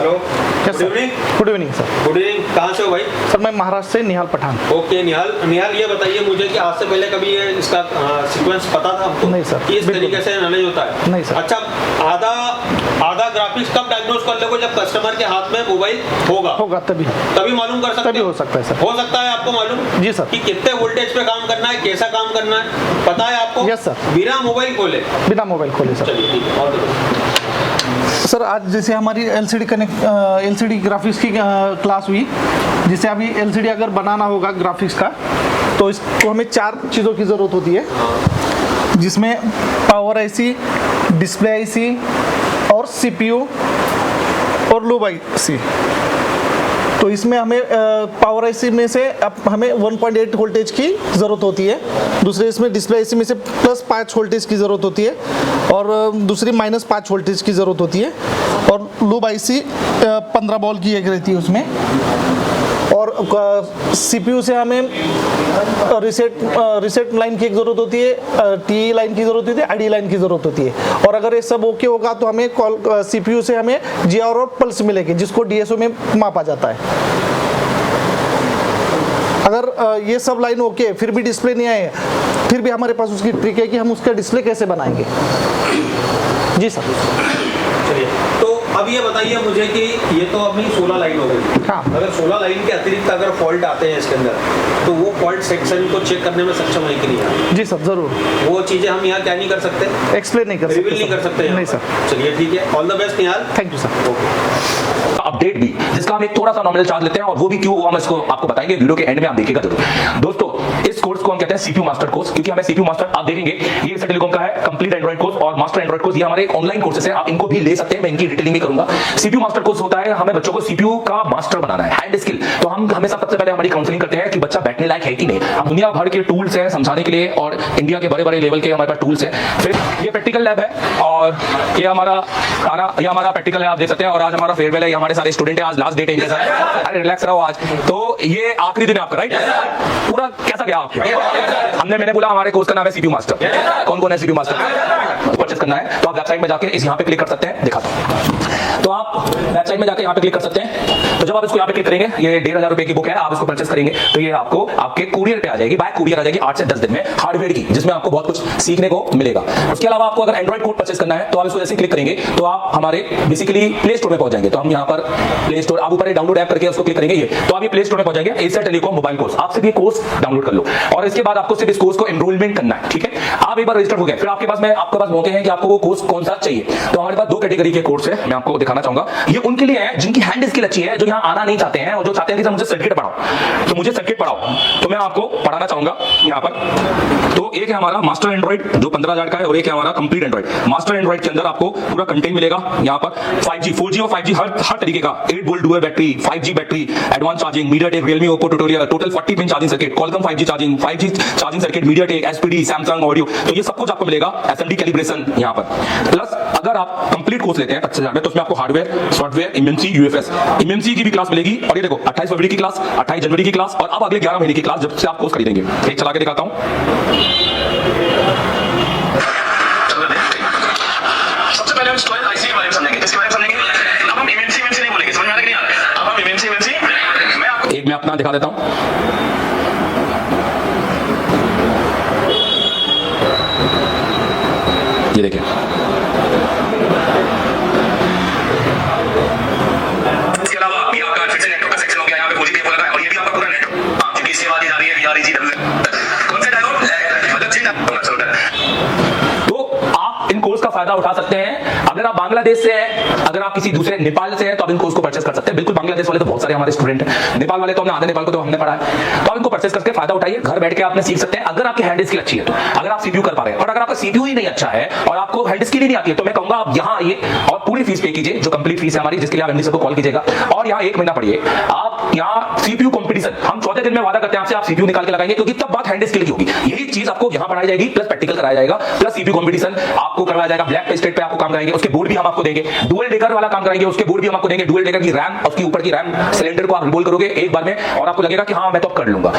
Hello, yes good evening. Good evening sir. Good evening, कहाँ से हो भाई? सर मैं महाराष्ट्र से निहाल पठान। ओके निहाल, ये बताइए मुझे कि आज से पहले कभी ये इसका सीक्वेंस पता था हमको? नहीं सर, कि इस बिल्कुल तरीके से मैनेज होता है? नहीं सर। अच्छा, आधा ग्राफिक्स कब डायग्नोज कर लोगे? जब कस्टमर के हाथ में मोबाइल होगा तभी मालूम कर सकते तभी हो सकता है सर। हो सकता है आपको मालूम? जी सर। कि कितने वोल्टेज पे काम करना है, कैसा काम करना है, पता है आपको? Yes sir. बिना मोबाइल खोले? बिना मोबाइल खोले सर। चलिए ठीक है, और बताओ। सर आज जैसे हमारी एलसीडी ग्राफिक्स की क्लास हुई, जिसे अभी एलसीडी अगर बनाना होगा ग्राफिक्स का, तो इसको हमें 4 चीज़ों की ज़रूरत होती है, जिसमें पावर आईसी, डिस्प्ले आईसी और सीपीयू और लूप आईसी। तो इसमें हमें पावर आईसी में से अब हमें 1.8 वोल्टेज की ज़रूरत होती है, दूसरे इसमें डिस्प्ले आईसी में से +5 वोल्टेज की ज़रूरत होती है, और दूसरी -5 वोल्टेज की ज़रूरत होती है, और लूप आईसी 15 वोल्ट की एक रहती है उसमें। और सीपीयू से हमें रिसेट लाइन की एक ज़रूरत होती है, टी लाइन की ज़रूरत होती है, आईडी लाइन की ज़रूरत होती है। और अगर ये सब ओके होगा तो हमें सीपीयू से हमें जीआर और पल्स मिलेगी, जिसको डीएसओ में मापा जाता है। अगर ये सब लाइन ओके फिर भी डिस्प्ले नहीं आए, फिर भी हमारे पास उसकी ट्रिक है कि हम उसका डिस्प्ले कैसे बनाएंगे। जी सर। चलिए, तो अब ये बताइए मुझे कि ये तो अपनी 16 लाइन हो गई। हाँ। अगर 16 लाइन के अतिरिक्त अगर फॉल्ट आते हैं इसके अंदर, तो वो फॉल्ट सेक्शन को चेक करने में सक्षम है कि नहीं है? जी सर, ज़रूर। वो चीज़ें हम यहाँ क्या नहीं कर सकते? एक्सप्लेन नहीं कर सकते। रिवील नहीं कर सकते यहाँ नहीं पर? सर। चलिए ठीक है, all the best Nihal. Thank you sir. Okay. Update भी, जिसका हम एक थोड़ा सा नॉमिनल चार्ज लेते हैं, और वो भी क्यों, वो हम इसको आपको बताएंगे वीडियो के एंड में, आप देखिएगा जरूर। दोस्तों, इस कोर्स को हम कहते हैं सीपीयू मास्टर कोर्स, क्योंकि हमें सीपीयू मास्टर आप देखेंगे ये एसर टेलीकॉम का है कंप्लीट एंड्रॉइड कोर्स और मास्टर एंड्रॉइड कोर्स। ये हमारे ऑनलाइन कोर्सेस है, आप इनको भी ले सकते हैं, मैं इनकी डिटेलिंग भी करूंगा। सीपीयू मास्टर कोर्स होता है, हमें बच्चों को सीपीयू का मास्टर बनाना है, हैंड स्किल। तो हम हमेशा सबसे पहले हमारी काउंसलिंग करते हैं कि बच्चा बैठने लायक है कि नहीं। हम दुनिया भर के टूल्स हैं समझाने के लिए, और इंडिया के बड़े बड़े लेवल के हमारे पास टूल्स हैं। फिर ये प्रैक्टिकल लैब है, और ये हमारा प्रैक्टिकल है, आप देख सकते हैं। और आज हमारा फेयरवेल है, ये हमारे सारे स्टूडेंट है, आज लास्ट डेट है इनके साथ। अरे रिलैक्स रहो आज, तो ये आखिरी दिन है आपका, राइट? पूरा कैसा गया आपका? मैंने बोला हमारे कोर्स का नाम है सीपीयू मास्टर। कौन कौन है सीपीयू मास्टर? परचेस करना है तो आप वेबसाइट में जाके इस यहाँ पे क्लिक कर सकते हैं, दिखाता हूँ। तो आप वेबसाइट में जाके यहाँ पे क्लिक कर सकते हैं। तो जब आप इसको यहाँ पे क्लिक करेंगे, ये 1500 रुपए की बुक है, आप इसको परचेस करेंगे तो ये आपको आपके कुरियर पे आ जाएगी, बाय कुरियर आ जाएगी 8 से 10 दिन में, हार्डवेयर की, जिसमें आपको बहुत कुछ सीखने को मिलेगा। उसके अलावा आपको अगर एंड्रॉइड कोड परचेस करना है तो आप इसको जैसे क्लिक करेंगे तो आप हमारे बेसिकली प्ले स्टोर में पहुंच जाएंगे। तो हम यहाँ पर प्ले स्टोर, आप ऊपर डाउनलोड ऐप करके उसको क्लिक करेंगे, ये तो आप ये प्ले स्टोर में पहुंच जाएंगे, एसर टेलीकॉम मोबाइल कोर्स। आप सिर्फ ये कोर्स डाउनलोड कर लो, और इसके बाद आपको सिर्फ इस कोर्स को एनरोलमेंट करना है, ठीक है? आप एक बार रजिस्टर हो गए, फिर आपके पास मौके हैं कि आपको वो कोर्स कौन सा चाहिए। तो हमारे पास 2 कैटेगरी के कोर्स है, मैं आपको दिखाना चाहूंगा। ये उनके लिए है जिनकी हैंड स्किल अच्छी है, जो यहाँ आना नहीं चाहते हैं, और जो चाहते हैं कि मुझे सर्किट पढ़ाओ, तो मुझे सर्किट पढ़ाओ, तो मैं आपको पढ़ाना चाहूंगा यहाँ पर। तो एक है हमारा मास्टर एंड्रॉइड जो 15,000 का है, और एक है हमारा कंप्लीट एंड्रॉइड। मास्टर एंड्रॉइड के अंदर आपको पूरा कंटेंट मिलेगा यहाँ पर, 5G 4G और 5G हर तरीके का, 8 volt dual battery, 5G battery, advance charging, MediaTek, Realme, Oppo, tutorial, total 40 pin charging circuit, Qualcomm 5G charging, 5G charging circuit, MediaTek, SPD, Samsung audio, तो ये सब कुछ आपको मिलेगा। एसएमडी कैलिब्रेशन यहाँ पर। प्लस अगर आप कंप्लीट कोर्स लेते हैं 25,000 में, तो उसमें आपको hardware, software, MMC, UFS, MMC की भी क्लास मिलेगी। और ये देखो 28 फरवरी की क्लास, 28 जनवरी की क्लास, और अब अगले 11 महीने की क्लास जब से आप कोर्स खरीदेंगे। एक चला के दिखाता हूं। सबसे पहले हम स्टोरेज आईसी के बारे में समझेंगे, इसके बारे में समझेंगे। अब हम एमएमसी नहीं बोलेंगे, समझ में आ रहा है कि नहीं आ रहा है? अब हम एमएमसी मैं आपको एक मैं अपना दिखा देता हूं। ये देखिए, इसके अलावा ये आपका फिर से नेटवर्क का सेक्शन हो गया, यहाँ पे 4G लगा है, और ये भी आपका पूरा नेटवर्क, हाँ, क्योंकि इससे आवाज आ रही है VREGW, कौन सा डायोड मतलब जिन तो आप इन कोर्स का फायदा उठा सकते हैं। अगर आप बांग्लादेश से हैं, अगर आप किसी दूसरे नेपाल से हैं, तो आप इन कोर्स को परचेस कर सकते हैं। बिल्कुल, बांग्लादेश वाले तो बहुत सारे हमारे स्टूडेंट हैं, नेपाल वाले तो हमने आधे नेपाल को तो हमने पढ़ा है, तो आप इनको परचेस करके फायदा उठाइए, घर बैठ के आपने सीख सकते हैं। अगर आपकी हैंड स्किल अच्छी है, तो अगर आप सीपीयू कर पा रहे हैं, और अगर आपका सीपीयू ही नहीं अच्छा है और आपको हैंड स्किल ही नहीं आती है, तो मैं कहूंगा आप यहाँ आइए और पूरी फीस पे कीजिए, जो कंप्लीट फीस है हमारी, जिसके लिए आप एमडी सर को कॉल कीजिएगा, और यहाँ 1 महीना पढ़िए। आप यहाँ सीपीयू कंपटीशन, हम 14 दिन में वादा करते हैं आपसे, आप सीपीयू निकाल के लगाएंगे, क्योंकि तब बात हैंड स्किल की होगी। यही चीज आपको यहाँ पढ़ाई जाएगी, प्लस प्रैक्टिकल कराया जाएगा, प्लस सीपीयू कंपटीशन आपको करवाया जाएगा, ब्लैक पे स्टेट पे आपको काम कराएंगे, उसके बोर्ड भी हम आपको देंगे, डुअल डेकर वाला काम कराएंगे, उसके बोर्ड भी हम आपको देंगे, डुअल डेकर की रैम, उसके ऊपर की रैम सिलेंडर को आप रिवॉल्व करोगे एक बार में, और आपको लगेगा कि हाँ मैं तो अब कर लूंगा।